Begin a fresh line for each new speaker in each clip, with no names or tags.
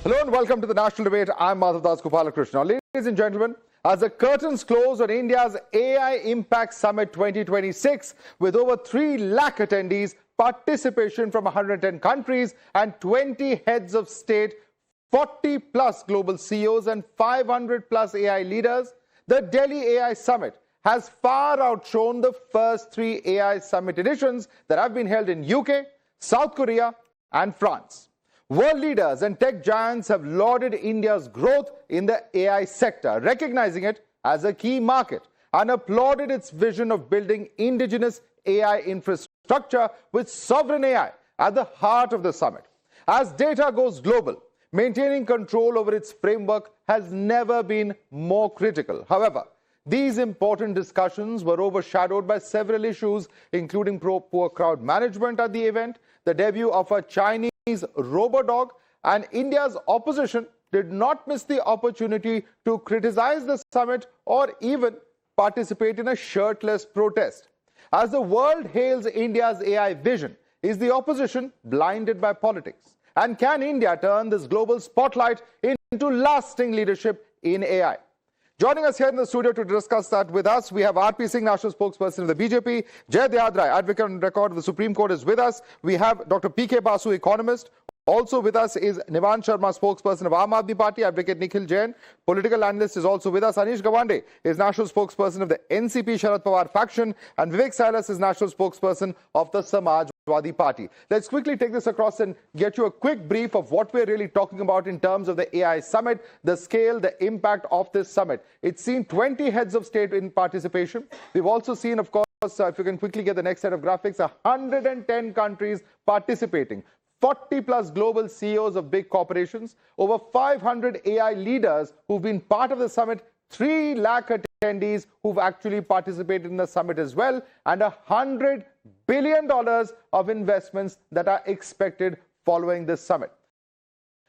Hello and welcome to the National Debate. I'm Madhavdas G. Ladies and gentlemen, as the curtains close on India's AI Impact Summit 2026, with over 3 lakh attendees, participation from 110 countries and 20 heads of state, 40 plus global CEOs and 500 plus AI leaders, the Delhi AI Summit has far outshone the first 3 AI Summit editions that have been held in UK, South Korea and France. World leaders and tech giants have lauded India's growth in the AI sector, recognizing it as a key market, and applauded its vision of building indigenous AI infrastructure with sovereign AI at the heart of the summit. As data goes global, maintaining control over its framework has never been more critical. However, these important discussions were overshadowed by several issues, including poor crowd management at the event, the debut of a Chinese robo-dog, and India's opposition did not miss the opportunity to criticize the summit or even participate in a shirtless protest. As the world hails India's AI vision, is the opposition blinded by politics? And can India turn this global spotlight into lasting leadership in AI? Joining us here in the studio to discuss that with us, we have R.P. Singh, National Spokesperson of the BJP. Jay Dayadrai, Advocate on Record of the Supreme Court, is with us. We have Dr. P.K. Basu, Economist. Also with us is Nivan Sharma, Spokesperson of Aam Aadmi Party. Advocate Nikhil Jain, Political Analyst, is also with us. Anish Gawande is National Spokesperson of the NCP Sharad Pawar faction. And Vivek Silas is National Spokesperson of the Samajwadi Party. Let's quickly take this across and get you a quick brief of what we're really talking about in terms of the AI Summit, the scale, the impact of this summit. It's seen 20 heads of state in participation. We've also seen, of course, if you can quickly get the next set of graphics, 110 countries participating. 40 plus global CEOs of big corporations, over 500 AI leaders who've been part of the summit, 3 lakh attendees who've actually participated in the summit as well, and $100 billion of investments that are expected following this summit.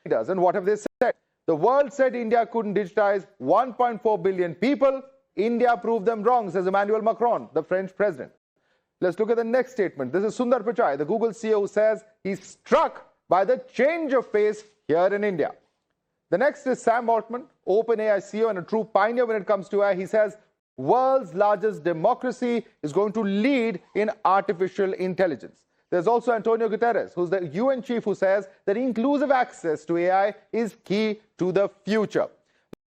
And what have they said? The world said India couldn't digitize 1.4 billion people. India proved them wrong, says Emmanuel Macron, the French president. Let's look at the next statement. This is Sundar Pichai, the Google CEO, who says he's struck by the change of pace here in India. The next is Sam Altman, OpenAI CEO and a true pioneer when it comes to AI. He says world's largest democracy is going to lead in artificial intelligence. There's also Antonio Guterres, who's the UN chief, who says that inclusive access to AI is key to the future.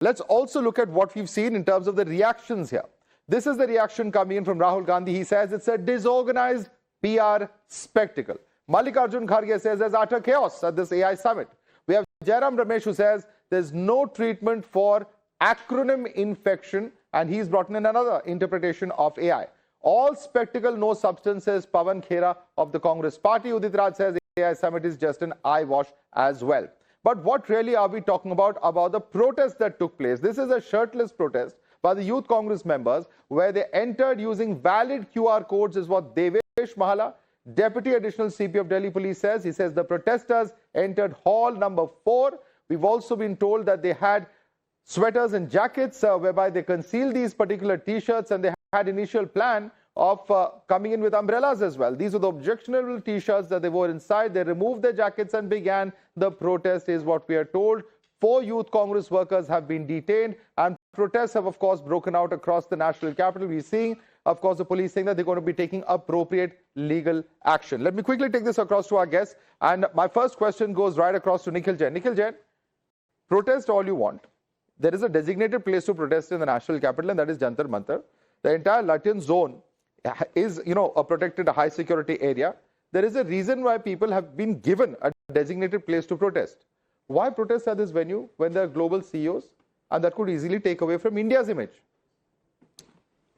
Let's also look at what we've seen in terms of the reactions here. This is the reaction coming in from Rahul Gandhi. He says it's a disorganized PR spectacle. Mallikarjun Kharge says there's utter chaos at this AI summit. We have Jairam Ramesh, who says there's no treatment for acronym infection, and he's brought in another interpretation of AI. All spectacle, no substance, says Pawan Khera of the Congress Party. Udit Raj says the AI summit is just an eyewash as well. But what really are we talking about the protest that took place? This is a shirtless protest by the Youth Congress members, where they entered using valid QR codes, is what Devesh Mahala, Deputy Additional CP of Delhi Police, says. He says the protesters entered hall number 4. We've also been told that they had sweaters and jackets, whereby they concealed these particular T-shirts, and they had initial plan of coming in with umbrellas as well. These were the objectionable T-shirts that they wore inside. They removed their jackets and began the protest, is what we are told. 4 Youth Congress workers have been detained, and protests have, of course, broken out across the national capital. We're seeing, of course, the police saying that they're going to be taking appropriate legal action. Let me quickly take this across to our guests. And my first question goes right across to Nikhil Jain. Nikhil Jain, protest all you want. There is a designated place to protest in the national capital, and that is Jantar Mantar. The entire Latian zone is, a protected high security area. There is a reason why people have been given a designated place to protest. Why protest at this venue when there are global CEOs? And that could easily take away from India's image.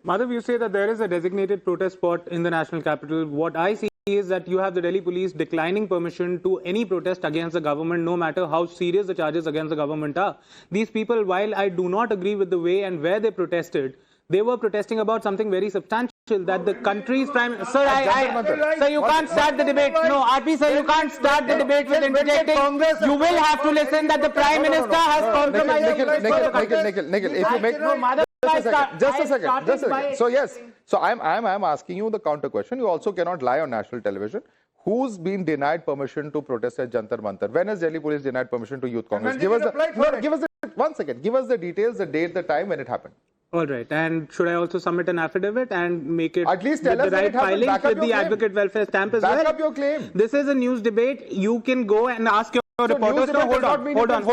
Madhav, you say that there is a designated protest spot in the national capital. What I see is that you have the Delhi police declining permission to any protest against the government, no matter how serious the charges against the government are. These people, while I do not agree with the way and where they protested, they were protesting about something very substantial, that the country's prime... Sir, you can't start the debate. No, RP, sir, you can't start the debate with interjecting. You will have to listen that the Prime Minister has compromised...
Nikhil, if you make... Just a second. So yes, so I'm asking you the counter question. You also cannot lie on national television. who's been denied permission to protest at Jantar Mantar? When has Delhi police denied permission to Youth Congress? Give us one second. Give us the details, the date, the time when it happened.
All right. And should I also submit an affidavit and make it
at least tell us
the right filing with the advocate welfare stamp as well?
Back up your claim.
This is a news debate. You can go and ask your reporters.
No, hold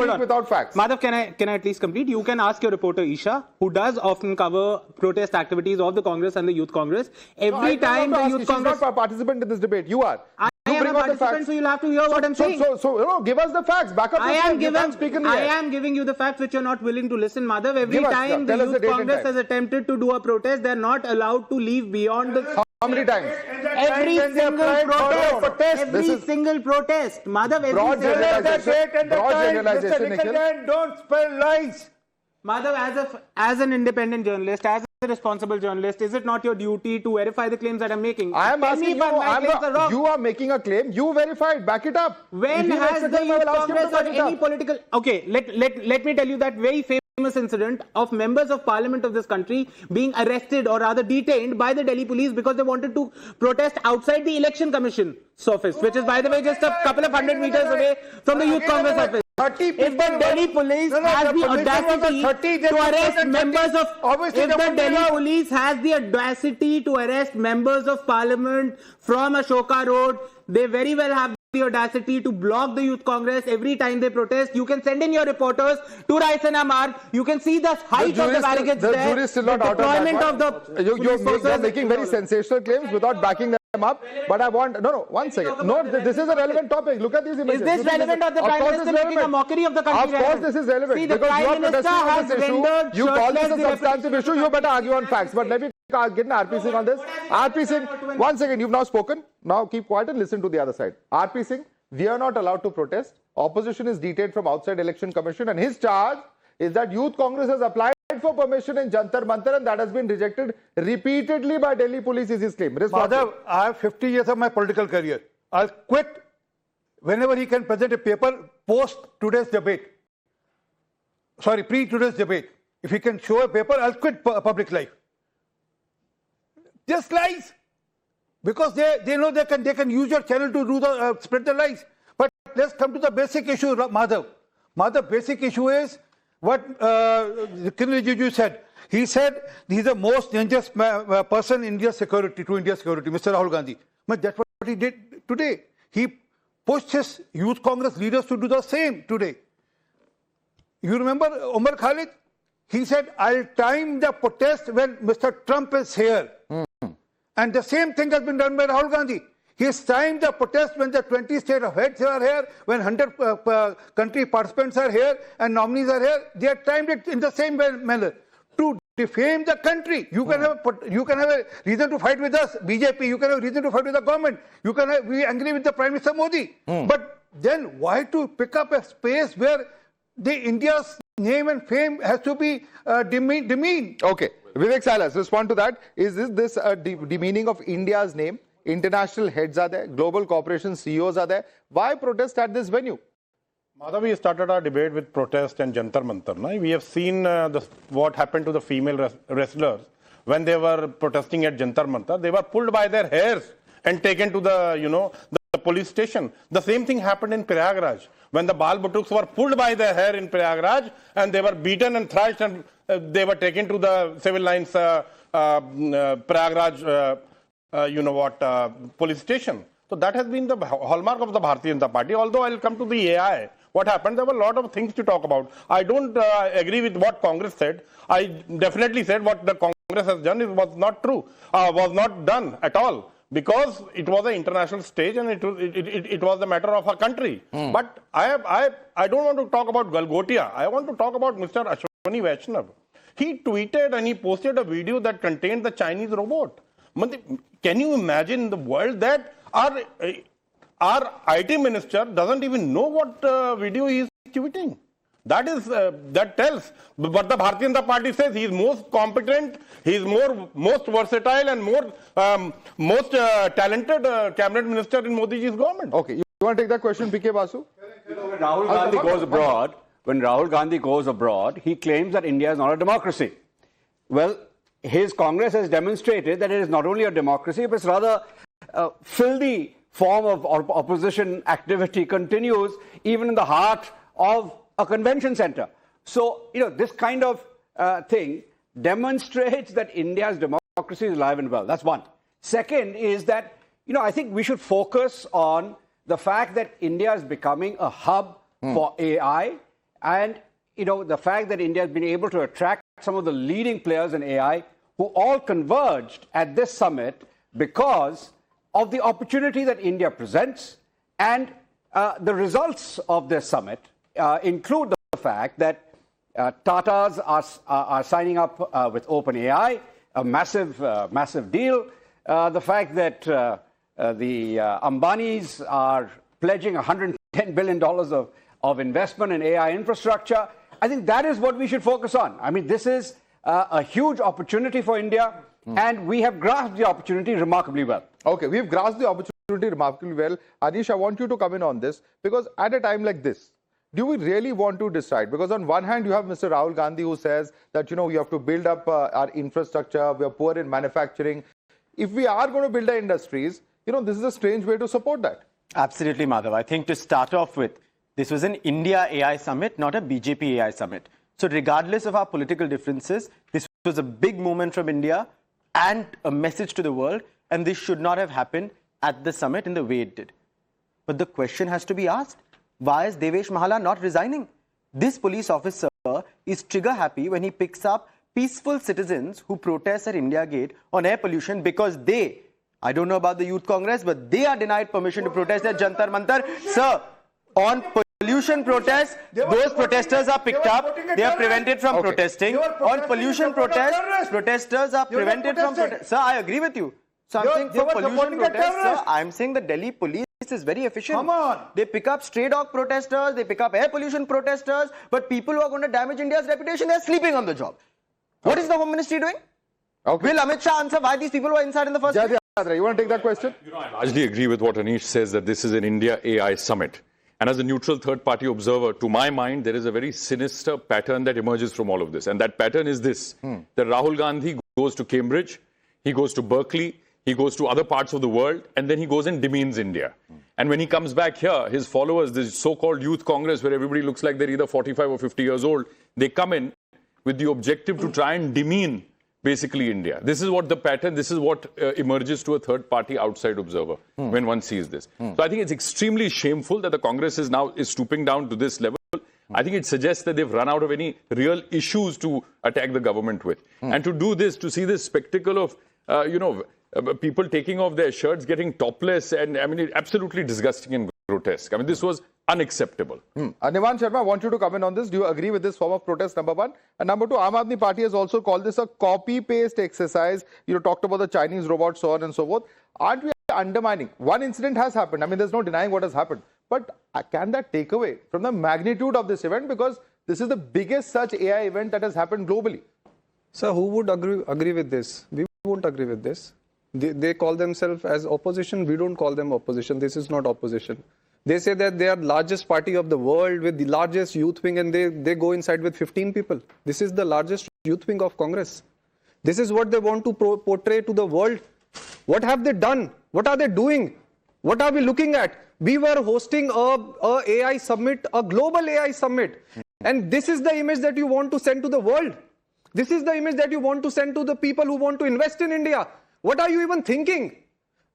on. Without facts.
Madhav, can I at least complete? You can ask your reporter Isha, who does often cover protest activities of the Congress and the Youth Congress. Every time the Youth Congress...
She's not a participant in this debate. You are.
I am a participant, so you'll have to hear what I'm saying.
So give us the facts. Back up your claim.
I am giving you the facts which you're not willing to listen, Madhav. Every time the Youth Congress has attempted to do a protest, they're not allowed to leave beyond the...
How many times?
Every single protest. Madhav,
broad generalization.
Don't spell lies.
Madhav, as an independent journalist, as a responsible journalist, is it not your duty to verify the claims that I'm making?
I am asking you, you are making a claim, you verify it, back it up.
When has the Youth Congress or any political... Okay, let me tell you that very famous incident of members of parliament of this country being arrested or rather detained by the Delhi police because they wanted to protest outside the election commission's office, which is, by the way, just a couple of 100 meters away from the Youth Congress office. If the Delhi police has the audacity to arrest members of... If the Delhi police has the audacity to arrest members of parliament from Ashoka Road, they very well have the audacity to block the Youth Congress every time they protest. You can send in your reporters to Raisana Marg. You can see the height of the barricades there.
The jury is still not out on that. You're making very sensational claims without backing them up. But I want... No, one second. No, this is a relevant topic. Look at these images.
Is this relevant, or the Prime Minister making a mockery of the country?
Of course this is relevant.
See, the
because you
Prime
are
Minister
protesting on this issue. You call this a
shirtless
substantive issue. You better argue on facts. But let me get an RP Singh on this. RP Singh, one second. You've now spoken. Now keep quiet and listen to the other side. RP Singh, we are not allowed to protest. Opposition is detained from outside election commission, and his charge is that Youth Congress has applied for permission in Jantar Mantar and that has been rejected repeatedly by Delhi police, is his claim.
Madhav, I have 50 years of my political career. I'll quit whenever he can present a paper post today's debate. Sorry, pre-today's debate. If he can show a paper, I'll quit public life. Just lies. Because they know they can use your channel to do the spread the lies. But let's come to the basic issue, Madhav. Madhav, basic issue is what Kiran Rijiju said. He said he's the most dangerous person in India's security, to India's security, Mr. Rahul Gandhi. But that's what he did today. He pushed his Youth Congress leaders to do the same today. You remember Umar Khalid? He said, I'll time the protest when Mr. Trump is here. And the same thing has been done by Rahul Gandhi. He has timed the protest when the 20 state heads are here, when 100 country participants are here and nominees are here. They have timed it in the same manner to defame the country. You can have a reason to fight with us, BJP. You can have a reason to fight with the government. You can be angry with the Prime Minister Modi. But then why to pick up a space where India's name and fame has to be demeaned?
Okay. Vivek Salas, respond to that. Is this a demeaning of India's name? International heads are there, global corporation CEOs are there. Why protest at this venue?
Madhav, we started our debate with protest and Jantar Mantar. No? We have seen what happened to the female wrestlers when they were protesting at Jantar Mantar. They were pulled by their hairs and taken to the police station. The same thing happened in Prayagraj when the Bal Batuks were pulled by their hair in Prayagraj and they were beaten and thrashed and they were taken to the civil lines Prayagraj police station. So that has been the hallmark of the Bharatiya Janata Party. Although I'll come to the AI. What happened? There were a lot of things to talk about. I don't agree with what Congress said. I definitely said what the Congress has done was not true, was not done at all. Because it was an international stage and it was a matter of a country. But I don't want to talk about Galgotia. I want to talk about Mr. Ashwani Vaishnav. He tweeted and he posted a video that contained the Chinese robot. Can you imagine the world that our IT minister doesn't even know what video he is tweeting? That tells. But the Bharatiya Janata Party says he is most competent, he is most versatile and most talented cabinet minister in Modi ji's government.
Okay, you want to take that question, PK Basu?
When Rahul Gandhi goes abroad, he claims that India is not a democracy. Well, his Congress has demonstrated that it is not only a democracy, but it's rather filthy form of opposition activity continues even in the heart of a convention center. So, this kind of thing demonstrates that India's democracy is alive and well. That's one. Second is that, I think we should focus on the fact that India is becoming a hub for AI, and, the fact that India has been able to attract some of the leading players in AI who all converged at this summit because of the opportunity that India presents. And the results of this summit include the fact that Tatas are signing up with OpenAI, a massive deal. The fact that the Ambanis are pledging $110 billion of investment in AI infrastructure. I think that is what we should focus on. I mean, this is a huge opportunity for India, and we have grasped the opportunity remarkably well.
Okay, we've grasped the opportunity remarkably well. Anish, I want you to come in on this, because at a time like this, do we really want to decide? Because on one hand, you have Mr. Rahul Gandhi who says that, we have to build up our infrastructure. We are poor in manufacturing. If we are going to build our industries, this is a strange way to support that.
Absolutely, Madhav. I think to start off with, this was an India AI summit, not a BJP AI summit. So regardless of our political differences, this was a big moment from India and a message to the world. And this should not have happened at the summit in the way it did. But the question has to be asked, why is Devesh Mahala not resigning? This police officer is trigger happy when he picks up peaceful citizens who protest at India Gate on air pollution because they, I don't know about the Youth Congress, but they are denied permission to protest at Jantar Mantar. Sir, on pollution protests, those protesters are picked up, they are prevented from protesting. On pollution protests, protesters are prevented from protesting. Sir, I agree with you. So I'm saying for pollution protests, sir, I'm saying the Delhi police is very efficient.
Come on.
They pick up stray dog protesters, they pick up air pollution protesters, but people who are going to damage India's reputation, they're sleeping on the job. What is the Home Ministry doing?
Okay.
Will Amit Shah answer why these people were inside in the first place?
You want to take that question?
I largely agree with what Anish says, that this is an India AI summit. And as a neutral third-party observer, to my mind, there is a very sinister pattern that emerges from all of this. And that pattern is this, that Rahul Gandhi goes to Cambridge, he goes to Berkeley, he goes to other parts of the world, and then he goes and demeans India. And when he comes back here, his followers, this so-called Youth Congress, where everybody looks like they're either 45 or 50 years old, they come in with the objective to try and demean basically India. This is what the pattern, this is what emerges to a third party outside observer when one sees this. So I think it's extremely shameful that the Congress is stooping down to this level. I think it suggests that they've run out of any real issues to attack the government with. And to do this, to see this spectacle of, people taking off their shirts, getting topless, and I mean, it's absolutely disgusting and grotesque. I mean, this was unacceptable.
Nivan Sharma, I want you to comment on this. Do you agree with this form of protest, number one? And number two, Aam Aadmi Party has also called this a copy-paste exercise. Talked about the Chinese robots, so on and so forth. Aren't we undermining? One incident has happened. I mean, there's no denying what has happened. But can that take away from the magnitude of this event? Because this is the biggest such AI event that has happened globally.
Sir, who would agree with this? We won't agree with this. They call themselves as opposition. We don't call them opposition. This is not opposition. They say that they are the largest party of the world with the largest youth wing, and they go inside with 15 people. This is the largest youth wing of Congress. This is what they want to portray to the world. What have they done? What are they doing? What are we looking at? We were hosting a AI summit, a global AI summit. And this is the image that you want to send to the world. This is the image that you want to send to the people who want to invest in India. What are you even thinking?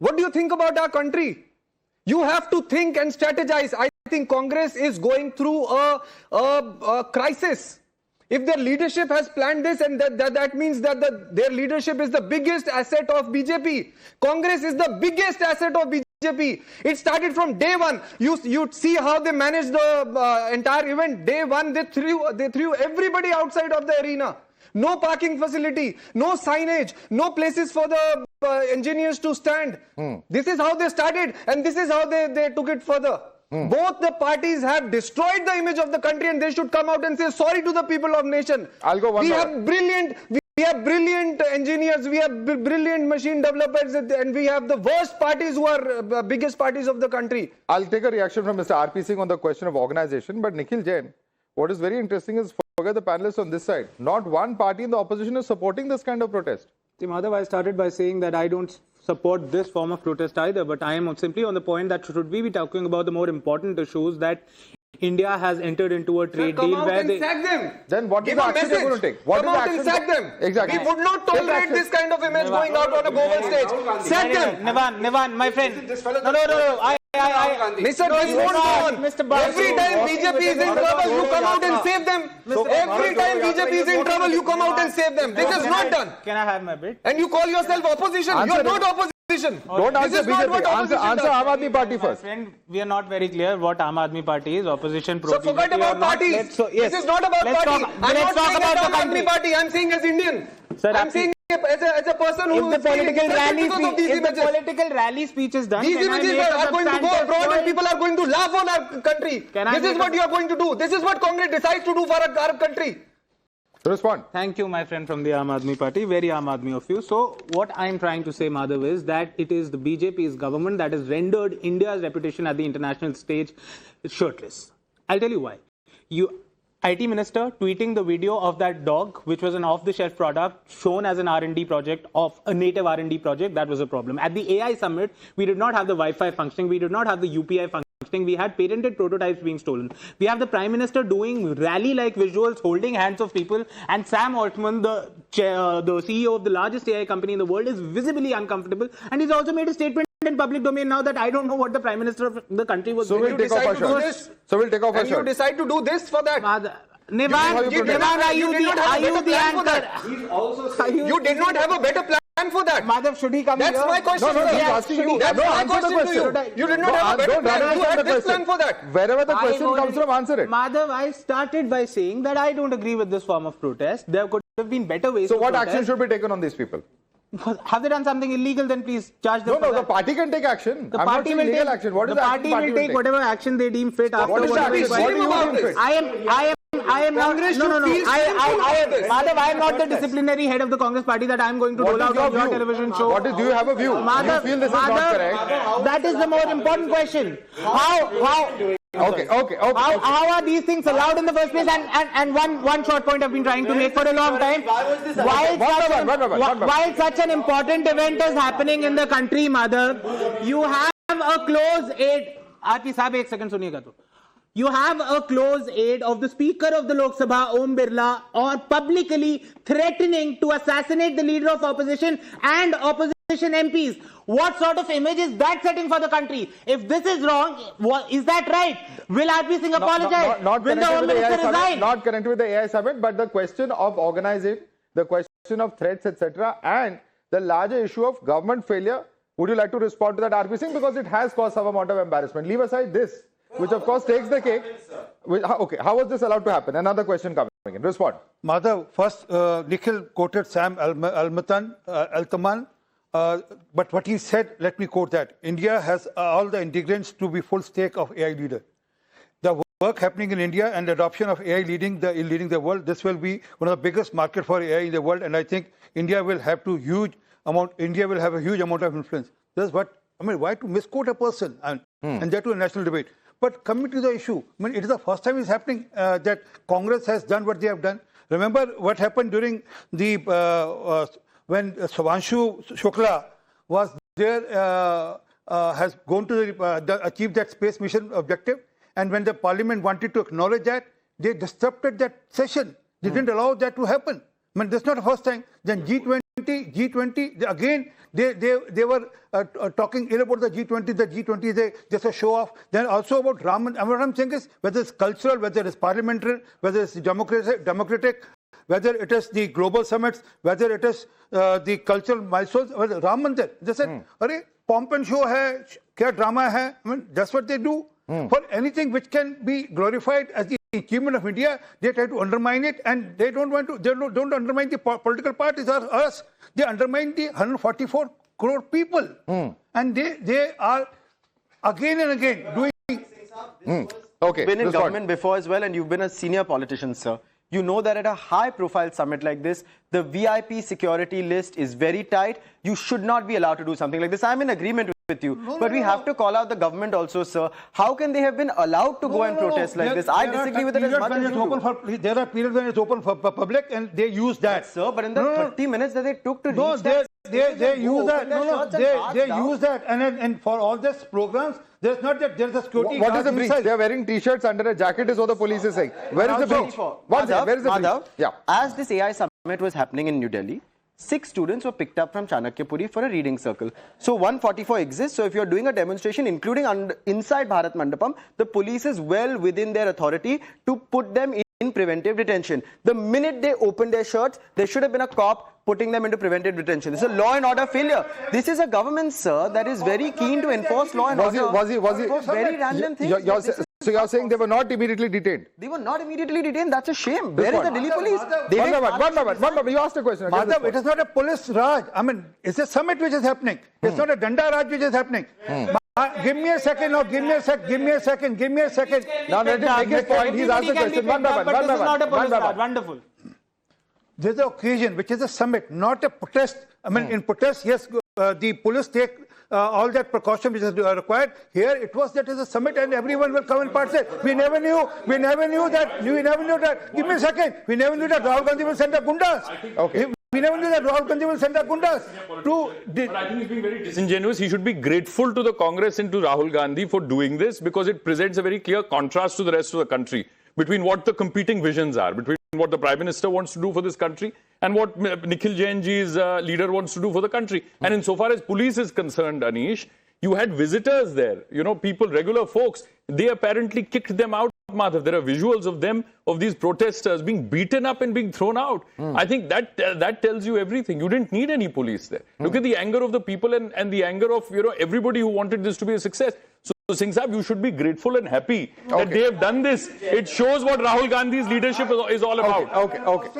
What do you think about our country? You have to think and strategize. I think Congress is going through a crisis. If their leadership has planned this, and that means that their leadership is the biggest asset of BJP. Congress is the biggest asset of BJP. It started from day one. You see how they managed the entire event. Day one, they threw everybody outside of the arena. No parking facility, no signage, no places for the engineers to stand. This is how they started, and this is how they took it further. Both the parties have destroyed the image of the country, and they should come out and say sorry to the people of nation.
I'll go one
We
more.
have brilliant engineers, we have brilliant machine developers, and we have the worst parties who are biggest parties of the country.
I'll take a reaction from Mr. R.P. Singh on the question of organization, but Nikhil Jain, what is very interesting is, forget the panelists on this side, not one party in the opposition is supporting this kind of protest.
See, Madhav, I started by saying that I don't support this form of protest either, but I am simply on the point that should we be talking about the more important issues that India has entered into a trade deal where they
sack them.
Then what is
Give
the
a
action they're going to
message.
take? What
Come
is the
out
action
and sack them.
Exactly.
We would not tolerate this kind of image going out on a global stage. Sack them.
Nivan, my friend. No.
Mr. This won't go on. Every time BJP is in trouble, you come out and save them. Every time BJP is in trouble, you come out and save them. This is not done.
Can I have my bit?
And you call yourself opposition. You are not opposition.
Don't answer BJP. Answer Aam Aadmi Party first.
My friend, we are not very clear what Aam Aadmi Party is. Opposition,
So forget about parties. This is not about party. I'm not saying as Aam Aadmi Party. I'm saying as Indian. I'm saying as a person who
if the
is
political rally speech is done,
these images are going to go abroad and people are going to laugh on our country. This is what you are going to do. This is what Congress decides to do for our country.
Respond.
Thank you, my friend from the Aam Aadmi Party. Very Aam Aadmi of you. So, what I am trying to say, Madhav, is that it is the BJP's government that has rendered India's reputation at the international stage shirtless. I'll tell you why. IT Minister tweeting the video of that dog, which was an off-the-shelf product shown as an R&D project of a native R&D project, that was a problem. At the AI summit, we did not have the Wi-Fi functioning, we did not have the UPI functioning, we had patented prototypes being stolen. We have the Prime Minister doing rally-like visuals, holding hands of people, and Sam Altman, the CEO of the largest AI company in the world, is visibly uncomfortable, and he's also made a statement in public domain now that I don't know what the Prime Minister of the country was
doing. So we'll take off our shirt.
You decide to do this for that.
Nivan, are you the anchor?
You did not have a better plan for that.
Madhav, should he come
That's
here?
my question.
No, he's asking you.
That's my question to you. You did not have a better plan. You had this plan for that.
Wherever the question comes from, answer it.
Madhav, I started by saying that I don't agree with this form of protest. There could have been better ways
So
to
what
protest.
action should be taken on these people?
Have they done something illegal? Then please charge them.
No, the party can take action.
The
I'm
party
not
will
legal
take
action. What is
the
the
party will take whatever action they deem fit after
What is the action? What do you deem fit?
I am not. No. Madhav, I am not the disciplinary head of the Congress party that I am going to roll out on your television show.
What is? Do you have a view?
Madhav,
Do you feel this is not correct?
That is the more important question.
Okay.
How are these things allowed in the first place? And one short point I've been trying to make for a long time. While such an important event is happening in the country, Madhav, you have a close aid. RP Saab, 1 second suniyega to. You have a close aid of the Speaker of the Lok Sabha, Om Birla, or publicly threatening to assassinate the leader of opposition and opposition MPs. What sort of image is that setting for the country? If this is wrong, is that right? Will RP Singh apologize? Will the Home Minister resign?
Not connected with the AI summit, but the question of organizing, the question of threats, etc., and the larger issue of government failure. Would you like to respond to that, RP Singh? Because it has caused some amount of embarrassment. Leave aside this, which of course takes the cake. Okay, how was this allowed to happen? Another question coming in. Respond.
Madhav, first, Nikhil quoted Sam Altman. But what he said, let me quote that. India has all the ingredients to be full stake of AI leader. The work happening in India and the adoption of AI leading the world, this will be one of the biggest market for AI in the world. And I think India will have a huge amount of influence. That's what, why to misquote a person and that to a national debate. But coming to the issue, it is the first time it's happening that Congress has done what they have done. Remember what happened during the when Swanshu Shukla was there, has gone to achieve that space mission objective, and when the parliament wanted to acknowledge that, they disrupted that session. They didn't allow that to happen. That's not the first time. Then G20, again, they were talking ill about the G20. The G20 is just a show off. Then also about Raman. What I'm saying is, whether it's cultural, whether it's parliamentary, whether it's democratic, whether it is the global summits, whether it is the cultural milestones, whether Ram Mandir. They said, pomp and show hai, kya drama hai. That's what they do. For anything which can be glorified as the achievement of India, they try to undermine it, and they don't undermine the political parties or us. They undermine the 144 crore people. And they are again and again doing...
Okay.
You've been in government before as well, and you've been a senior politician, sir. You know that at a high-profile summit like this, the VIP security list is very tight. You should not be allowed to do something like this. I'm in agreement with with you. But we have to call out the government also, sir. How can they have been allowed to go and protest like this? I disagree with it as much as you do.
There are periods when it's open for public and they use that.
Sir, but in the 30 minutes that they took to
No,
reach that,
they use that. They
down.
use that. And for all these programs, there's not that there's a security
What
guard
is the breach?
inside.
They are wearing t-shirts under a jacket is what the police is saying. Where is the breach? One second, where is the breach?
Madhav,
Yeah.
as this AI summit was happening in New Delhi, 6 students were picked up from Chanakyapuri for a reading circle. So 144 exists. So if you're doing a demonstration, including inside Bharat Mandapam, the police is well within their authority to put them in preventive detention. The minute they opened their shirts, there should have been a cop putting them into preventive detention. This is a law and order failure. This is a government, sir, that is very keen to enforce law and order.
Was he?
Very random things.
So you're saying they were not immediately detained?
They were not immediately detained. That's a shame. Where is the Delhi police?
One moment. You asked a question.
Madhav, it is not a police raj. I mean, it's a summit which is happening. It's not a Danda Raj which is happening. Give me a second. Now, give me a second.
Now let him make his point. He's asked the question. One by one.
Wonderful.
There's an occasion which is a summit, not a protest. I mean, in protest, yes, the police take all that precaution which is required. Here, it was that is a summit and everyone will come and participate. We never knew that. Give me a second. We never knew that Rahul Gandhi will send the gundas.
Okay.
We never knew that Rahul Gandhi will send the gundas.
But I think he's being very disingenuous. He should be grateful to the Congress and to Rahul Gandhi for doing this because it presents a very clear contrast to the rest of the country between what the competing visions are, between what the Prime Minister wants to do for this country and what Nikhil Jain ji's leader wants to do for the country. And insofar as police is concerned, Anish, you had visitors there, people, regular folks. They apparently kicked them out, Madhav. There are visuals of them, of these protesters being beaten up and being thrown out. I think that tells you everything. You didn't need any police there. Look at the anger of the people and the anger of everybody who wanted this to be a success. So Singh Saab, you should be grateful and happy that they have done this. It shows what Rahul Gandhi's leadership is all about.
Okay.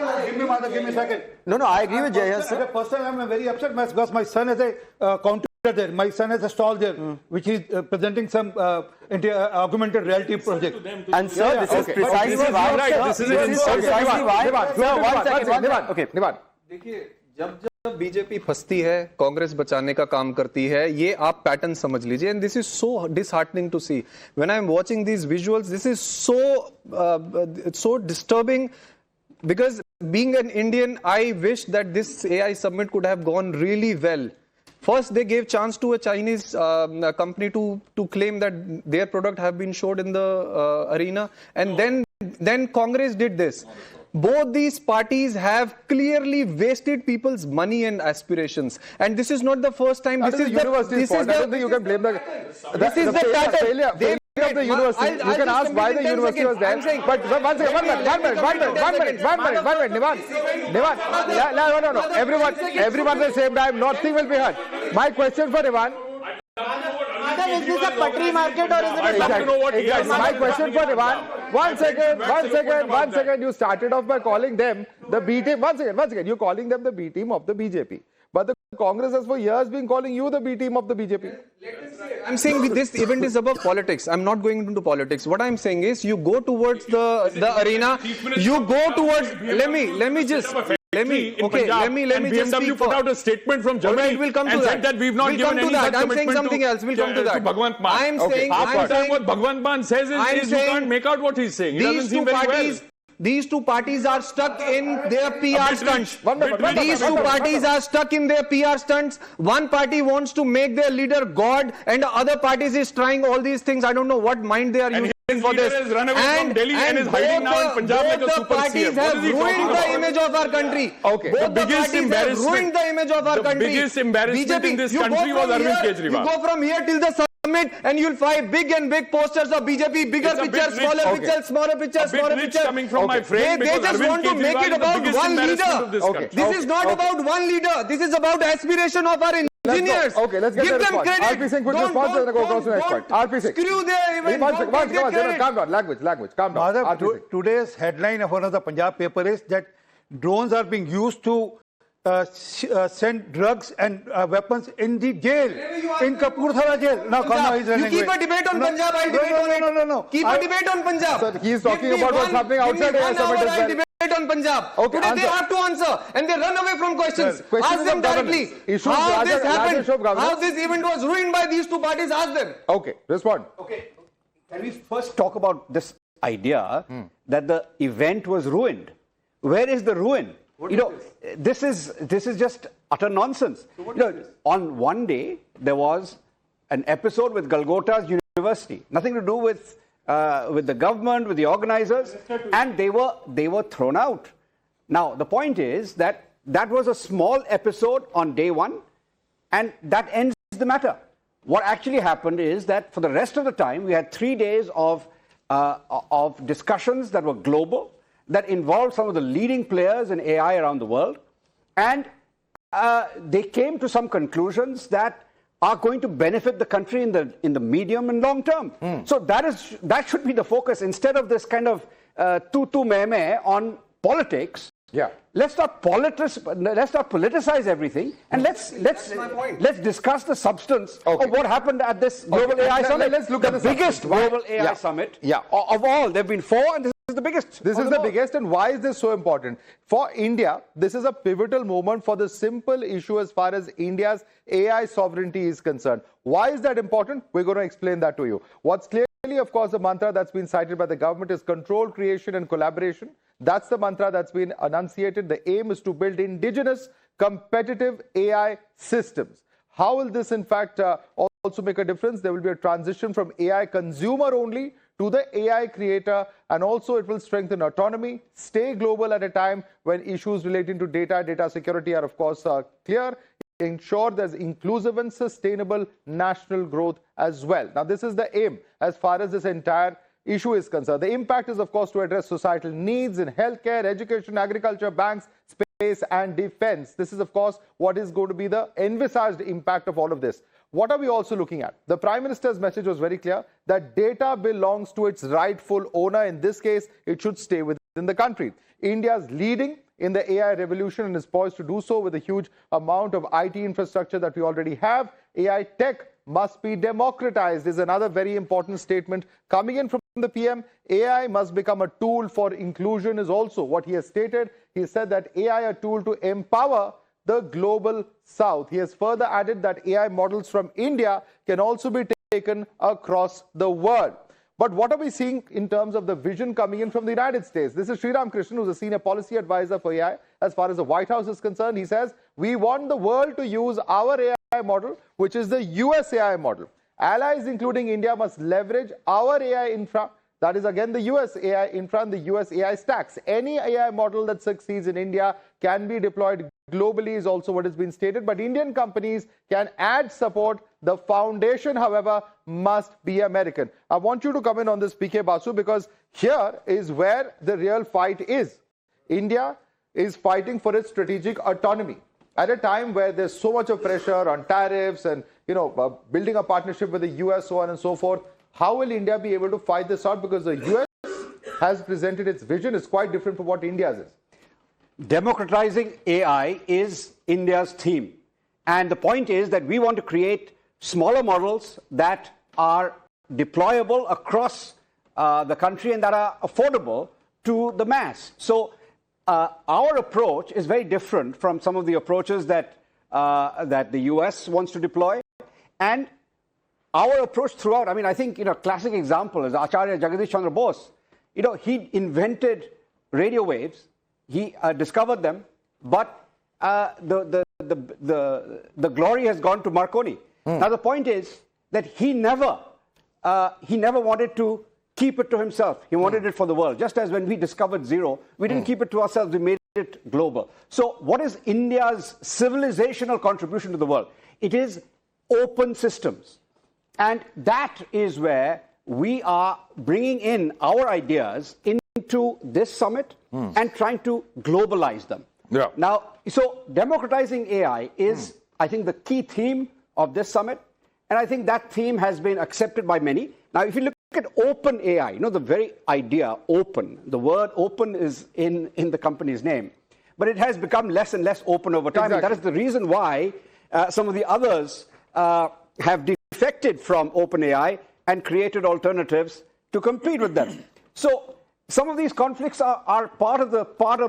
Give me a second.
No, I agree with Jayas,
As a
sir.
person, I'm very upset because my son has a counter there. My son has a stall there, which is presenting some augmented reality project.
And sir, this is precisely why.
Right, this is
precisely why. Sir, one second.
Okay, Nivan.
देखिए जब BJP फंसती है कांग्रेस बचाने का काम करती है ये आप पैटर्न समझ लीजिए and this is so disheartening to see when I am watching these visuals this is so disturbing because being an Indian I wish that this AI summit could have gone really well. First they gave chance to a Chinese company to claim that their product have been showed in the arena and then Congress did this. Both these parties have clearly wasted people's money and aspirations. And this is not the first time.
This is the university's fault. I don't think you can blame
this is the pattern.
Failure of the university. You can ask why the university was there. But one minute. Nivan. No. Everyone at the same time. Nothing will be heard. My question for Nivan.
Is this a patri market or is it a
Exactly. My question for Nivan. One second. You started off by calling them the B team. One second. You're calling them the B team of the BJP. But the Congress has for years been calling you the B team of the BJP.
I'm saying this event is about politics. I'm not going into politics. What I'm saying is you go towards the arena. You go towards. Let me just
BMW
speak
put out a statement from Germany
we'll come to
and
that.
said that we've not
We'll
given
come to
any
that.
such
I'm
commitment
saying something else. We'll come to that.
Bhagwant Mann.
I'm saying
What Bhagwant Mann says is you can't make out what he's saying. He doesn't seem very well.
These two parties are stuck in their PR stunts. These two parties are stuck in their PR stunts. One party wants to make their leader God and the other parties is trying all these things. I don't know what mind they are using for this.
Has run away from Delhi and is hiding now in Punjab like a super
parties
CM.
have ruined the image of our country.
Okay.
Both the
biggest
parties have ruined the image of our country.
The biggest embarrassment in this country was Arvind Kejriwal.
You go from here till the summit and you'll find big posters of BJP, bigger pictures, smaller pictures, smaller pictures, smaller pictures.
Coming from my friend
they just want to make it about one leader. This is not about one leader. This is about aspiration of our engineers.
Okay, let's get
Give
the
them
response.
credit.
RP Singh, quick response and then go across to the next point. RP Singh.
Screw their event.
One second. Calm down. Language. Calm down.
Madhav, today's headline of one of the Punjab paper is that drones are being used to send drugs and weapons in the jail, in Kapurthala jail. Now he's running
You keep a debate on Punjab, I'll debate on it.
No.
Keep a debate on Punjab.
Sir, he's talking about what's happening outside the summit as well.
on Punjab.
Okay,
Today they
answer.
have to answer and they run away from questions.
Well, question
Ask
is
them
of
directly
governance. Issues
how
larger-
this
larger
happened,
issue of governance.
how this event was ruined by these two parties. Ask them.
Okay, respond.
Okay, can we first talk about this idea that the event was ruined? Where is the ruin? This is just utter nonsense. On one day there was an episode with Golgotha's University, nothing to do with the government, with the organizers, and they were thrown out. Now the point is that was a small episode on day one, and that ends the matter. What actually happened is that for the rest of the time, we had 3 days of discussions that were global, that involved some of the leading players in AI around the world, and they came to some conclusions that are going to benefit the country in the medium and long term. So that should be the focus instead of this kind of tu meh on politics.
Yeah.
Let's not politicize everything, and let's discuss the substance of what happened at this global AI summit.
Let's look at the
biggest
substance.
global AI summit
Yeah.
of all. There've been 4, and this is the biggest.
This is the biggest, and why is this so important? For India, this is a pivotal moment for the simple issue as far as India's AI sovereignty is concerned. Why is that important? We're going to explain that to you. What's clearly, of course, the mantra that's been cited by the government is control, creation, and collaboration. That's the mantra that's been enunciated. The aim is to build indigenous, competitive AI systems. How will this, in fact, also make a difference? There will be a transition from AI consumer only to the AI creator, and also it will strengthen autonomy, stay global at a time when issues relating to data security are, of course, clear, ensure there's inclusive and sustainable national growth as well. Now, this is the aim as far as this entire issue is concerned. The impact is, of course, to address societal needs in healthcare, education, agriculture, banks, space, and defense. This is, of course, what is going to be the envisaged impact of all of this. What are we also looking at? The Prime Minister's message was very clear that data belongs to its rightful owner. In this case, it should stay within the country. India is leading in the AI revolution and is poised to do so with a huge amount of IT infrastructure that we already have. AI tech must be democratized is another very important statement coming in from the PM. AI must become a tool for inclusion is also what he has stated. He said that AI a tool to empower the global south. He has further added that AI models from India can also be taken across the world. But what are we seeing in terms of the vision coming in from the United States? This is Sriram Krishnan, who's a senior policy advisor for AI. As far as the White House is concerned, he says, we want the world to use our AI model, which is the US AI model. Allies, including India, must leverage our AI infra. That is, again, the US AI infra and the US AI stacks. Any AI model that succeeds in India can be deployed globally is also what has been stated. But Indian companies can add support. The foundation, however, must be American. I want you to come in on this, PK Basu, because here is where the real fight is. India is fighting for its strategic autonomy at a time where there's so much of pressure on tariffs and, building a partnership with the US, so on and so forth. How will India be able to fight this out? Because the US has presented its vision. It's quite different from what India's is.
Democratizing AI is India's theme. And the point is that we want to create smaller models that are deployable across the country and that are affordable to the mass. So our approach is very different from some of the approaches that the US wants to deploy. And our approach throughout, I think, classic example is Acharya Jagadish Chandra Bose. He invented radio waves. He discovered them, but the glory has gone to Marconi. Now the point is that he never wanted to keep it to himself. He wanted it for the world. Just as when we discovered zero, we didn't keep it to ourselves. We made it global. So what is India's civilizational contribution to the world? It is open systems, and that is where we are bringing in our ideas into this summit and trying to globalize them.
Yeah.
Now, so democratizing AI is, I think, the key theme of this summit. And I think that theme has been accepted by many. Now, if you look at open AI, the very idea, open, the word open is in the company's name. But it has become less and less open over time.
Exactly.
And that is the reason why some of the others have defected from OpenAI and created alternatives to compete with them. So some of these conflicts are part of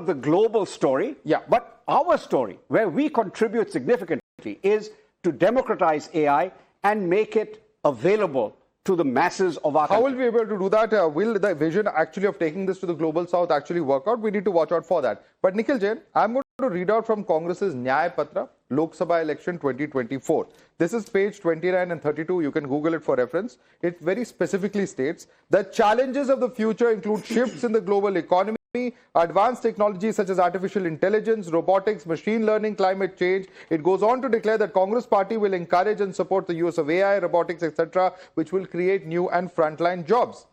the global story.
Yeah.
But our story, where we contribute significantly, is to democratize AI and make it available to the masses of our
How
country.
will we be able to do that? Will the vision actually of taking this to the global south actually work out? We need to watch out for that. But Nikhil Jain, I'm going to read out from Congress's Nyaya Patra, Lok Sabha election 2024. This is page 29 and 32. You can Google it for reference. It very specifically states that challenges of the future include shifts in the global economy, advanced technologies such as artificial intelligence, robotics, machine learning, climate change. It goes on to declare that Congress party will encourage and support the use of AI, robotics, etc., which will create new and frontline jobs.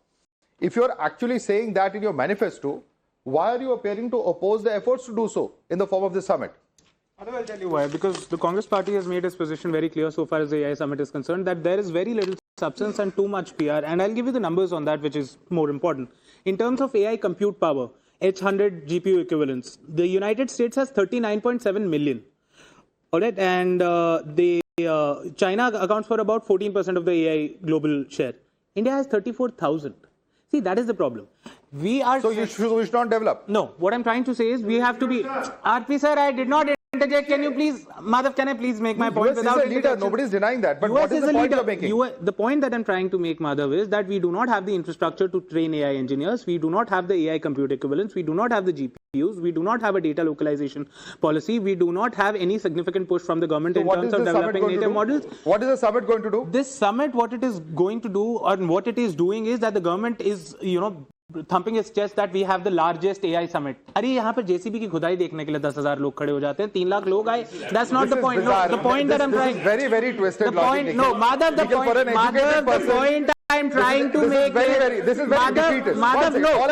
If you're actually saying that in your manifesto, why are you appearing to oppose the efforts to do so in the form of this summit?
I'll tell you why. Because the Congress party has made its position very clear so far as the AI summit is concerned, that there is very little substance and too much PR. And I'll give you the numbers on that, which is more important. In terms of AI compute power, H100 GPU equivalents, the United States has 39.7 million. All right, and China accounts for about 14% of the AI global share. India has 34,000. See, that is the problem. We are.
So we should not develop.
No, what I'm trying to say is we have to be. RP sir, I did not interject. Can you please, Madhav, can I please make my point
US
without
is a leader. Nobody's denying that. But what is the point you're making?
The point that I'm trying to make, Madhav, is that we do not have the infrastructure to train AI engineers. We do not have the AI compute equivalents. We do not have the GPUs. We do not have a data localization policy. We do not have any significant push from the government in terms of developing native models.
What is the summit going to do?
This summit, what it is going to do, or what it is doing, is that the government is, thumping its chest that we have the largest AI summit. अरे यहाँ पर JCB की खुदाई देखने के लिए 10,000 लोग खड़े हो जाते हैं, 3 लाख लोग आए. That's not the point. No, the point that I'm trying.
Very, very twisted.
The point. No, Madhav. The point I'm trying to make.
This is very defeatist.
Madhav, no.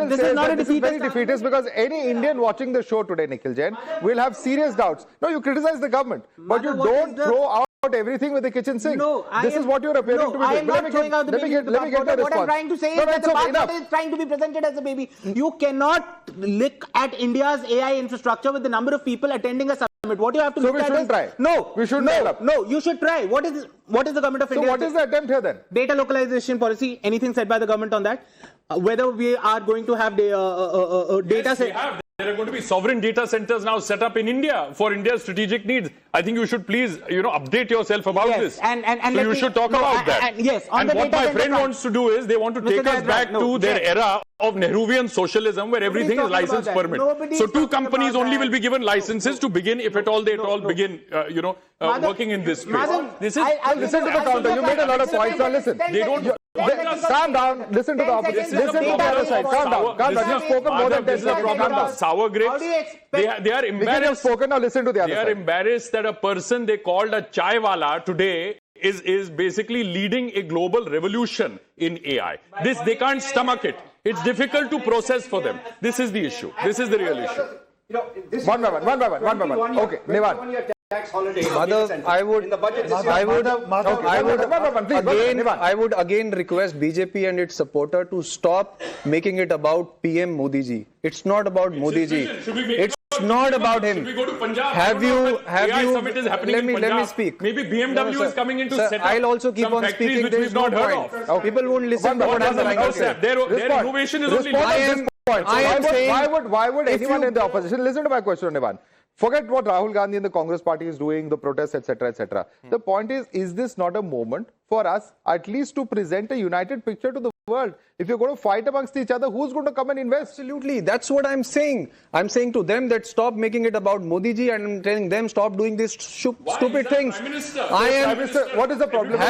This is not a defeatist.
This is very defeatist because any Indian watching the show today, Nikhil Jain, will have serious doubts. No, you criticize the government, but you don't throw out everything with the kitchen sink.
No,
this is what you're appearing to be doing.
I am not throwing out the baby with the bathwater. What I'm trying to say is that the bathwater is trying to be presented as a baby. You cannot look at India's AI infrastructure with the number of people attending a summit. What you have to look at is...
So we shouldn't try?
No.
We shouldn't develop?
No, you should try. What is the government of India...
So what is the attempt here then?
Data localization policy. Anything said by the government on that? Whether we are going to have data set...
There are going to be sovereign data centers now set up in India for India's strategic needs. I think you should please, update yourself about this.
And
so you should talk about that.
Yes.
And what my friend wants to do is they want to take us back to their era of Nehruvian socialism where everything is license permit. So 2 companies only will be given licenses to begin, if at all they begin, working in this space.
Listen to the counter. You made a lot of points. Now listen.
They don't...
Calm down. Listen to the opposite. Listen to the other side. Calm down. You've spoken more than 10 seconds. Calm down.
Sour grapes. They are embarrassed.
You've spoken. Now listen to the other side.
They are embarrassed that a person they called a chai wala today is basically leading a global revolution in AI. They can't stomach it. It's difficult to process for them. This is the issue. This is the real issue.
One by one. Okay, Nevan.
Madhav, I would again request BJP and its supporter to stop making it about PM Modi ji. It's not about Modi ji. It's not about him.
Should we go to Punjab?
Have you?
Summit is happening in
let me speak.
Maybe BMW is coming in to set up.
I'll also keep on speaking. There is no point. People won't listen to what I'm trying to say.
Their innovation is only.
Why would anyone in the opposition listen to my question, Nevan? Forget what Rahul Gandhi and the Congress party is doing, the protests, etc., etc. The point is this not a moment for us at least to present a united picture to the world? If you're going to fight amongst each other, who's going to come and invest?
Absolutely. That's what I'm saying. I'm saying to them that stop making it about Modi ji, and I'm telling them stop doing these stupid things.
Prime Minister?
What is the problem?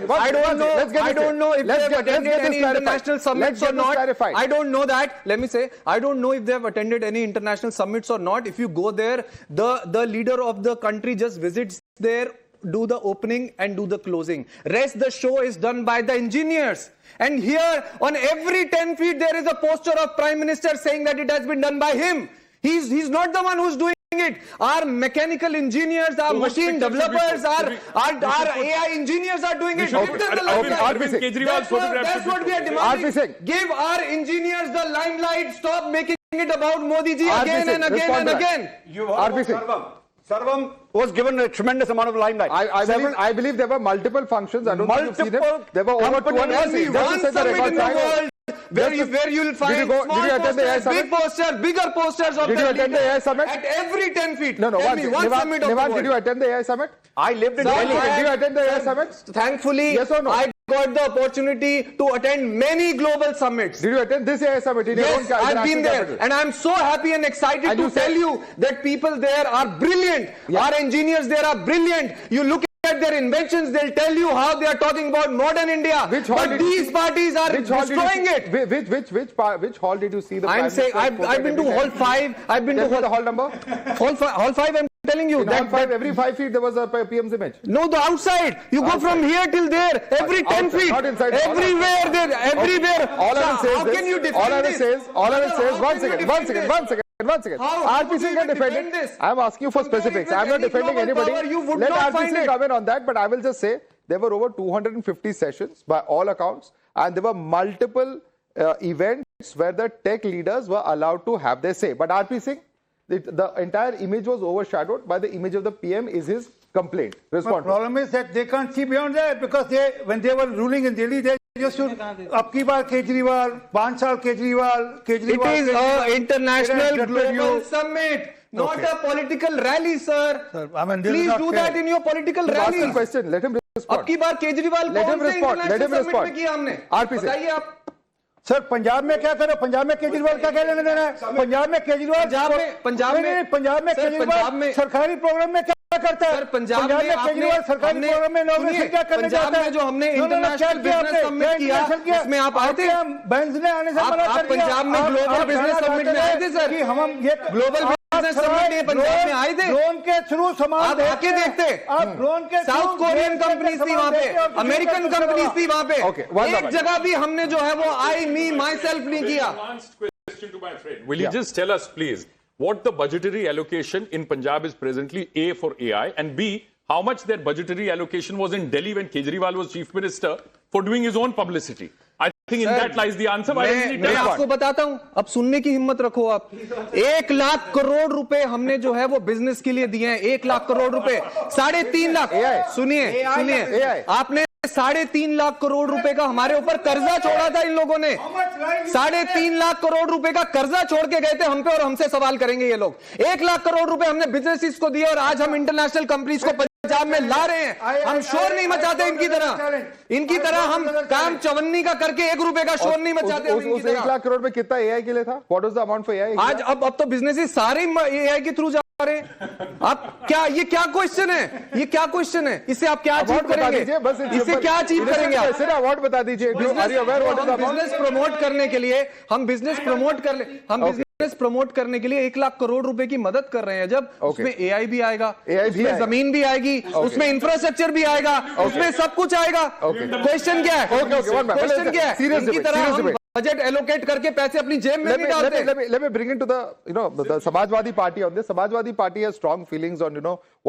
I don't know if they have attended any international summits or not. I don't know that. Let me say, I don't know if they have attended any international summits or not. If you go there, the leader of the country just visits there, do the opening and do the closing. Rest the show is done by the engineers. And here, on every 10 feet, there is a poster of Prime Minister saying that it has been done by him. He's not the one who's doing it. Our mechanical engineers, our machine developers, our AI engineers are doing it. Give them the limelight. That's what we are demanding. Give our engineers the limelight. Stop making it about Modi ji again and again and again.
Sarvam was given a tremendous amount of limelight.
I believe there were multiple functions. I don't think you've seen it. There were over 200.
Only one summit in the world
where you will find
did you
small
attend the AI
posters,
summit?
big posters, bigger posters of
Did you
the
attend the AI summit?
at every 10 feet.
No,
Tell me one summit of the
Nivan,
world.
did you attend the AI summit?
I lived in
Sir,
Delhi.
Did you attend the AI summit?
Thankfully,
Yes or no?
I got the opportunity to attend many global summits.
Did you attend this AI summit in your own
Yes, I've been
international
there,
capital?
and I'm so happy and excited
And
to
you said-
tell you that people there are brilliant. Our engineers there are brilliant. You look at their inventions, they'll tell you how they are talking about modern India.
Which hall
But
did you
these
see?
parties are
Which hall did you
destroying
see?
it.
Which hall did you see the
I'm
Prime
saying
Minister's photo
I've been to
every
hall
time?
5. I've been
Tell
to
me the hall number.
hall 5. I'm telling you
In hall
that
5, every 5 feet there was a PM's image.
no, the outside. You go from here till there. Every 10
Outside,
feet.
not inside the hall.
Everywhere there. Everywhere.
All I will say is
How
this.
can you defend
All I will
this?
say is, one
How
second,
can
one
you
second,
defend
one
this?
second. One second.
How
RPC
would
can
you
defend
defend
it.
this?
I'm asking you for
Compare it
specifics.
with
I'm not
any
defending
global
anybody.
power, you would
Let
not
RPC
find it.
come in on that, but I will just say there were over 250 sessions by all accounts, and there were multiple events where the tech leaders were allowed to have their say. But RPC, the entire image was overshadowed by the image of the PM is his complaint.
The
Respond.
problem is that they can't see beyond that because when they were ruling in Delhi, they just should Abki baar Kejriwal, 5 saal Kejriwal.
It is an international global summit, not
Okay.
a political rally, sir.
Sir, I mean, this is
Please
not
do
fair.
that in your political
Ask the
rallies.
question. Let him respond.
अब की बार Kejriwal
Let
कौन
him
से
respond. Let him
international summit
respond.
में किया हमने
RPC.
बताइए आप
sir Punjab में क्या करो पंजाब में केजरीवाल का क्या लेना देना है पंजाब में केजरीवाल
पंजाब में
पंजाब में
सर,
केजरीवाल
पंजाब में-
सरकारी प्रोग्राम में क्या करता है
सर, पंजाब में
केजरीवाल
आपने-
सरकारी
हमने-
प्रोग्राम में इनॉग्रेशन
सुनिए,
क्या करने
पंजाब
जाता है
में जो हमने
क्या
इंटरनेशनल
किया
बिजनेस
आपने?
समिट
क्या
किया,
इंटरनेशनल
उसमें आप आए थे?
बैंस ने आने से मना
आप
कर दिया
पंजाब में
आप-
ग्लोबल
आप
बिजनेस
कहना
समिट में
चाहते
आए थे, सर?
कि हम ये
ग्लोबल बिजनेस समिट में पंजाब में आए थे?
ड्रोन के थ्रू सामान
आप आके देखते।
आप ड्रोन के
साउथ कोरियन कंपनीज थी वहां पे, अमेरिकन कंपनीज थी वहां पे,
Okay, one
एक
moment.
जगह भी हमने जो है वो आई मी माई सेल्फ नहीं किया।
Question to my friend. Will you just tell us, please, what the budgetary allocation in Punjab is presently, A, for AI, and B, how much their budgetary allocation was in Delhi when Kejriwal was chief minister for doing his own publicity? I think in that lies the answer. Why doesn't he
मैं
tell us?
आपको बताता हूं, अब सुनने की हिम्मत रखो आप। 1 लाख करोड़ रुपए हमने जो है वो बिजनेस के लिए दिए हैं। 1 लाख करोड़ रुपए, 3.5 लाख। सुनिए सुनिए, आपने 3.5 लाख करोड़ रुपए का हमारे ऊपर कर्जा छोड़ा था इन लोगों ने। 3.5 लाख करोड़ रुपए का कर्जा छोड़ के गए थे हम पे और हमसे सवाल करेंगे ये लोग। 1 लाख करोड़ रुपए हमने बिजनेसिस को दिए और आज हम इंटरनेशनल कंपनीज को पंजाब में ला रहे हैं। हम शोर नहीं मचाते इनकी तरह हम काम चवन्नी का करके 1 रुपए का शोर नहीं मचाते हम इनकी
उस 1
तरह।
लाख करोड़ में कितना AI के लिए था? What was the amount for AI?
आज अब तो बिजनेस सारे AI के थ्रू जा रहे हैं। आप क्या ये क्या क्वेश्चन है? ये क्या क्वेश्चन है? इससे आप क्या अचीव
Amount बता
करेंगे?
दीजिए, बस
इससे क्या अचीव करेंगे आप?
सिर्फ अवार्ड बता दीजिए। Are you aware what is the amount?
Business promote करने के लिए हम बिजनेस प्रमोट करने के लिए 1 लाख करोड़ रुपए की मदद कर रहे हैं। जब उसमें AI भी आएगा,
AI भी
उसमें
आएगा।
जमीन भी आएगी, उसमें इंफ्रास्ट्रक्चर भी आएगा, उसमें सब कुछ आएगा। क्वेश्चन क्या है? क्वेश्चन क्या है?
Serious
इनकी
debate,
तरह
serious
हम
debate.
बजट एलोकेट करके पैसे अपनी जेब में नहीं डालते।
Let me bring into the Samajwadi Party on this. Samajwadi Party has strong feelings on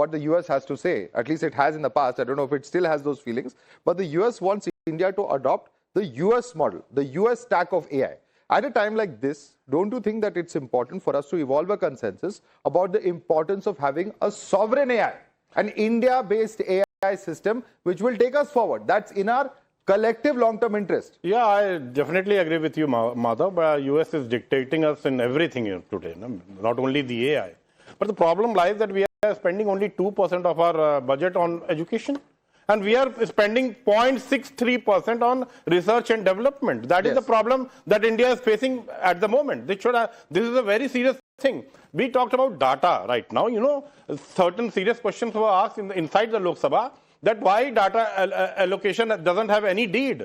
what the US has to say. At least it has in the past. I don't know if it still has those feelings. But the US wants India to adopt the US model, the US stack of AI. At a time like this, don't you think that it's important for us to evolve a consensus about the importance of having a sovereign AI, an India-based AI system which will take us forward? That's in our collective long-term interest.
Yeah, I definitely agree with you, Madhav. But US is dictating us in everything today, not only the AI. But the problem lies that we are spending only 2% of our budget on education. And we are spending 0.63% on research and development. That is the problem that India is facing at the moment. This is a very serious thing. We talked about data right now. Certain serious questions were asked inside the Lok Sabha, that why data allocation doesn't have any deed.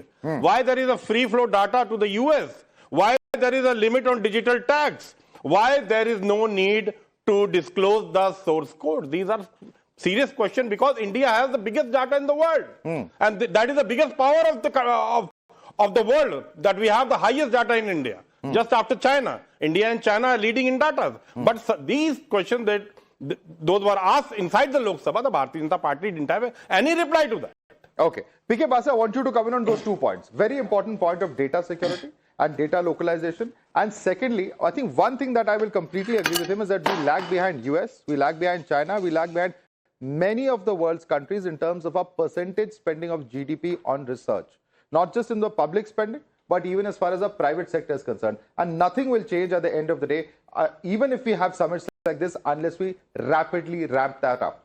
Why there is a free flow data to the US. Why there is a limit on digital tax. Why there is no need to disclose the source code. These are serious question because India has the biggest data in the world, and that is the biggest power of the world, that we have the highest data in India, just after China. India and China are leading in data. But these questions that those were asked inside the Lok Sabha, the Bharatiya Janata Party didn't have any reply to that.
Okay. PK Basa, I want you to come in on those 2 points. Very important point of data security and data localization. And secondly, I think one thing that I will completely agree with him is that we lag behind US, we lag behind China, we lag behind many of the world's countries in terms of our percentage spending of GDP on research. Not just in the public spending, but even as far as the private sector is concerned. And nothing will change at the end of the day, even if we have summits like this, unless we rapidly ramp that up.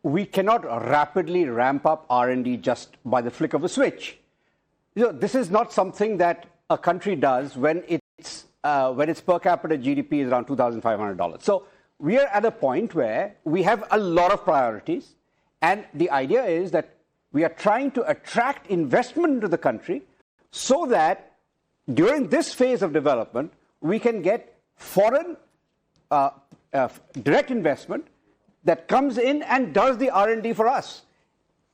We cannot rapidly ramp up R&D just by the flick of a switch. You know, this is not something that a country does when its per capita GDP is around $2,500. So we are at a point where we have a lot of priorities, and the idea is that we are trying to attract investment into the country so that during this phase of development, we can get foreign direct investment that comes in and does the R&D for us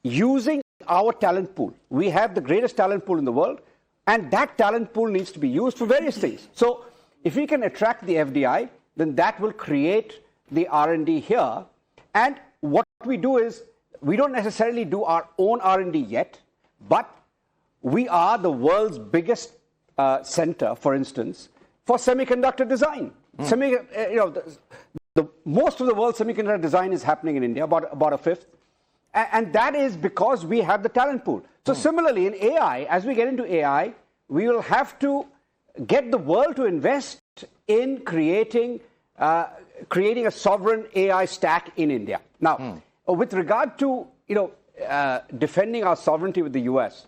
using our talent pool. We have the greatest talent pool in the world, and that talent pool needs to be used for various things. So if we can attract the FDI, then that will create the R&D here. And what we do is, we don't necessarily do our own R&D yet, but we are the world's biggest center, for instance, for semiconductor design. Most of the world's semiconductor design is happening in India, about a fifth. And that is because we have the talent pool. So similarly, in AI, as we get into AI, we will have to get the world to invest in creating a sovereign AI stack in India. Now, with regard to defending our sovereignty with the US,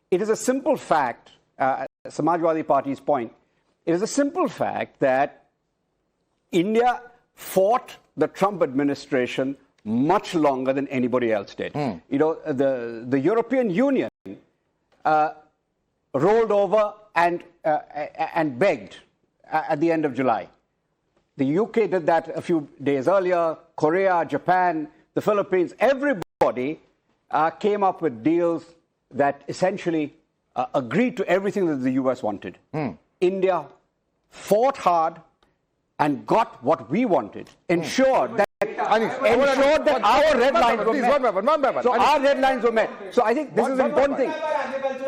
it is a simple fact, Samajwadi Party's point, it is a simple fact that India fought the Trump administration much longer than anybody else did. The European Union rolled over and begged at the end of July. The UK did that a few days earlier. Korea, Japan, the Philippines, everybody came up with deals that essentially agreed to everything that the US wanted. India fought hard and got what we wanted, ensured that our red lines were met. So our red lines were met. So I think this is an important thing.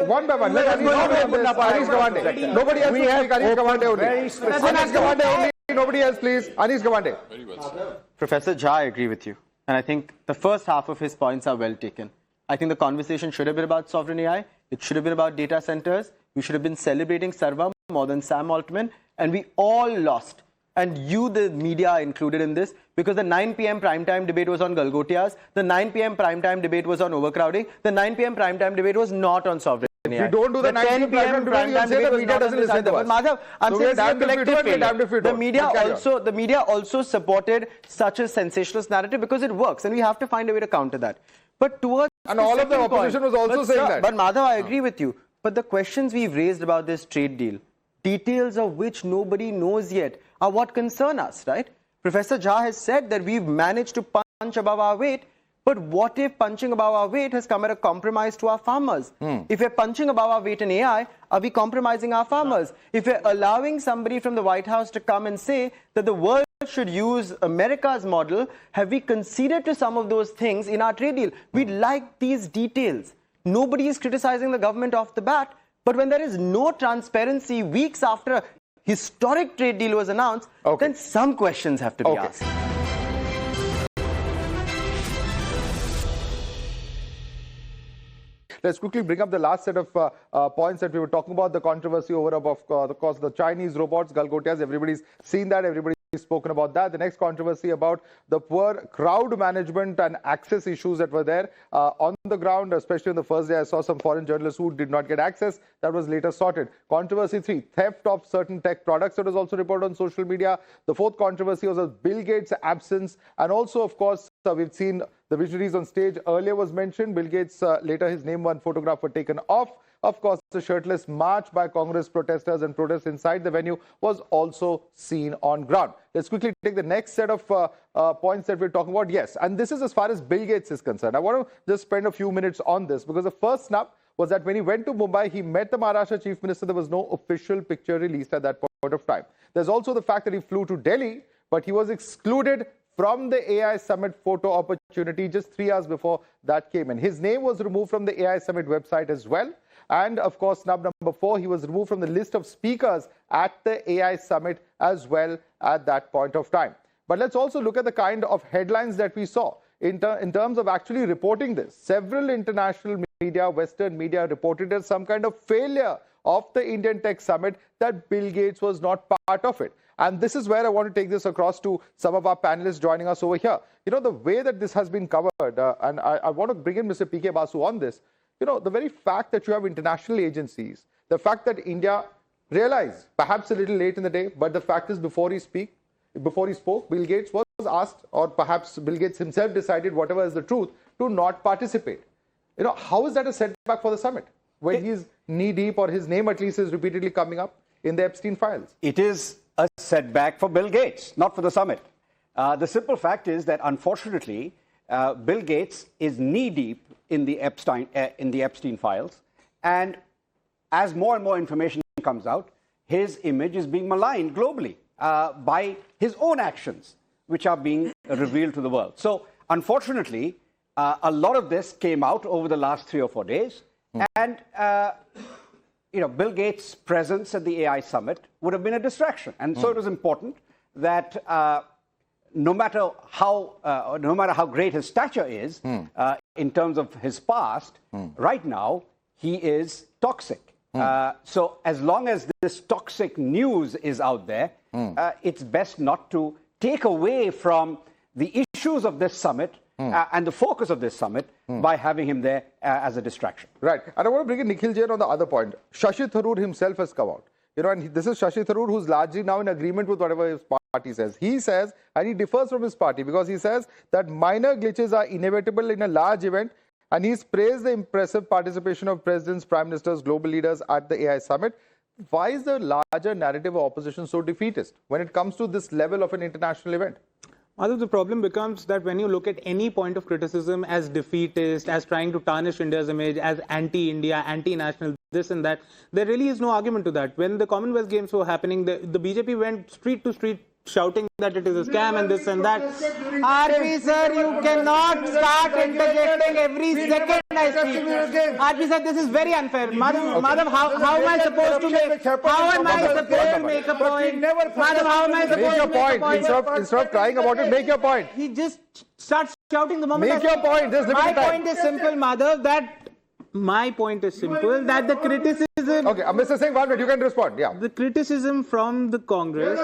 One by one. Let Anish Gawande. Nobody else will speak. Anish Gawande only. Anish Gawande only. Nobody else, please. Anish Gawande.
Very well said. Professor Jha, I agree with you. And I think the first half of his points are well taken. I think the conversation should have been about sovereign AI. It should have been about data centers. We should have been celebrating Sarvam more than Sam Altman. And we all lost. And you, the media, included in this, because the 9 p.m. primetime debate was on Galgotias, the 9 p.m. primetime debate was on overcrowding, the 9 p.m. primetime debate was not on sovereign AI.
If you don't do the 9 p.m. primetime debate, the media doesn't listen to us.
But Madhav, I'm saying this is a collective failure. The media also supported such a sensationalist narrative because it works, and we have to find a way to counter that. But towards
and all of the opposition was also saying that.
But Madhav, I agree with you. But the questions we've raised about this trade deal, details of which nobody knows yet, are what concern us, right? Professor Jha has said that we've managed to punch above our weight, but what if punching above our weight has come at a compromise to our farmers? If we're punching above our weight in AI, are we compromising our farmers? If we're allowing somebody from the White House to come and say that the world should use America's model, have we conceded to some of those things in our trade deal? We'd like these details. Nobody is criticizing the government off the bat, but when there is no transparency weeks after a historic trade deal was announced, then some questions have to be asked.
Let's quickly bring up the last set of points that we were talking about. The controversy over, of course, the Chinese robots, Galgotias. Everybody's seen that. Everybody's spoken about that. The next controversy about the poor crowd management and access issues that were there on the ground, especially on the first day. I saw some foreign journalists who did not get access. That was later sorted. Controversy 3, theft of certain tech products. That was also reported on social media. The fourth controversy was Bill Gates' absence. And also, of course, we've seen the visionaries on stage earlier was mentioned. Bill Gates, later his name and photograph were taken off. Of course, the shirtless march by Congress protesters and protests inside the venue was also seen on ground. Let's quickly take the next set of points that we're talking about. Yes, and this is as far as Bill Gates is concerned. I want to just spend a few minutes on this because the first snap was that when he went to Mumbai, he met the Maharashtra Chief Minister. There was no official picture released at that point of time. There's also the fact that he flew to Delhi, but he was excluded from the AI Summit photo opportunity just 3 hours before that came in. His name was removed from the AI Summit website as well. And of course, snub number 4, he was removed from the list of speakers at the AI Summit as well at that point of time. But let's also look at the kind of headlines that we saw in terms of actually reporting this. Several international media, Western media reported as some kind of failure of the Indian Tech Summit, that Bill Gates was not part of it. And this is where I want to take this across to some of our panelists joining us over here. You know, the way that this has been covered, and I want to bring in Mr. P.K. Basu on this, you know, the very fact that you have international agencies, the fact that India realized, perhaps a little late in the day, but the fact is before he spoke, Bill Gates was asked, or perhaps Bill Gates himself decided, whatever is the truth, to not participate. You know, how is that a setback for the summit when he's knee-deep, or his name at least is repeatedly coming up in the Epstein files?
It is a setback for Bill Gates, not for the summit. The simple fact is that, unfortunately, Bill Gates is knee-deep in the Epstein files, and as more and more information comes out, his image is being maligned globally by his own actions, which are being revealed to the world. So, unfortunately, a lot of this came out over the last 3 or 4 days, and you know, Bill Gates' presence at the AI summit would have been a distraction, and so it was important that no matter how great his stature is in terms of his past, right now he is toxic. So as long as this toxic news is out there, it's best not to take away from the issues of this summit and the focus of this summit by having him there as a distraction.
Right. And I want to bring in Nikhil Jain on the other point. Shashi Tharoor himself has come out. You know, and this is Shashi Tharoor, who's largely now in agreement with whatever his party says. He says, and he differs from his party, because he says that minor glitches are inevitable in a large event, and he's praised the impressive participation of presidents, prime ministers, global leaders at the AI summit. Why is the larger narrative of opposition so defeatist when it comes to this level of an international event?
Madhav, the problem becomes that when you look at any point of criticism as defeatist, as trying to tarnish India's image, as anti-India, anti-national, this and that, there really is no argument to that. When the Commonwealth Games were happening, the BJP went street to street shouting that it is a scam and this and that. RP sir, you cannot start interjecting every second I speak. RP sir, this is very unfair. Madhav, how am I supposed to make a point? Madhav, how am I supposed to make a point?
Instead of crying about it, make your point.
He just starts shouting the moment.
Make your point.
My point is simple, Madhav, that the criticism...
Okay, Mr. Singh, 1 minute, you can respond. Yeah.
The criticism from the Congress...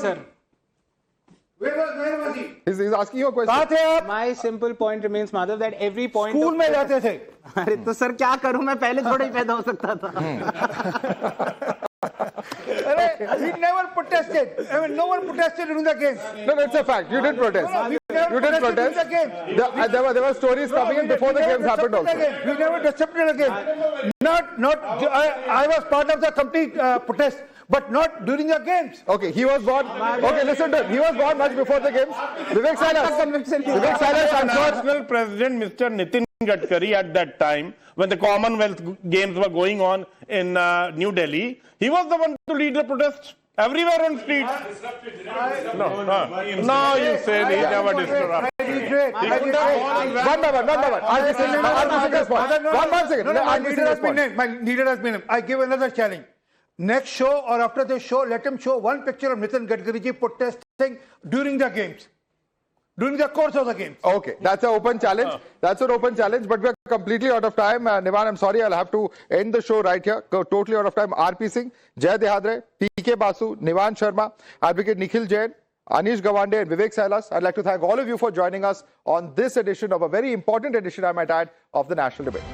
sir.
Where was he?
He's asking you a question.
My simple point remains, Madhav, that every point...
School में जाते थे.
अरे तो sir क्या करूं मैं पहले थोड़ा ही पैदा हो सकता था.
He never protested. I mean, no one protested during the games.
No, it's a fact. You did protest. You did protest. There were stories coming in before the games happened also.
We never disrupted again. I was part of the complete protest, but not during the games.
Okay, he was born. Okay, listen to him. He was born much before the games. Vivek Silas,
National President Mr. Nitin Gadkari at that time, when the Commonwealth Games were going on in New Delhi, he was the one to lead the protest everywhere on streets. No, you said he never disrupted.
One by one.
My leader has been named. I give another challenge. Next show or after the show, let him show one picture of Nitin Gadkari ji protesting during the games. During the course of the games.
Okay, that's an open challenge. That's an open challenge, but we're completely out of time. Nivan, I'm sorry, I'll have to end the show right here. Totally out of time. RP Singh, Jay Dehadre, PK Basu, Nivan Sharma, Advocate Nikhil Jain, Anish Gawande and Vivek Silas. I'd like to thank all of you for joining us on this edition of a very important edition, I might add, of the National Debate.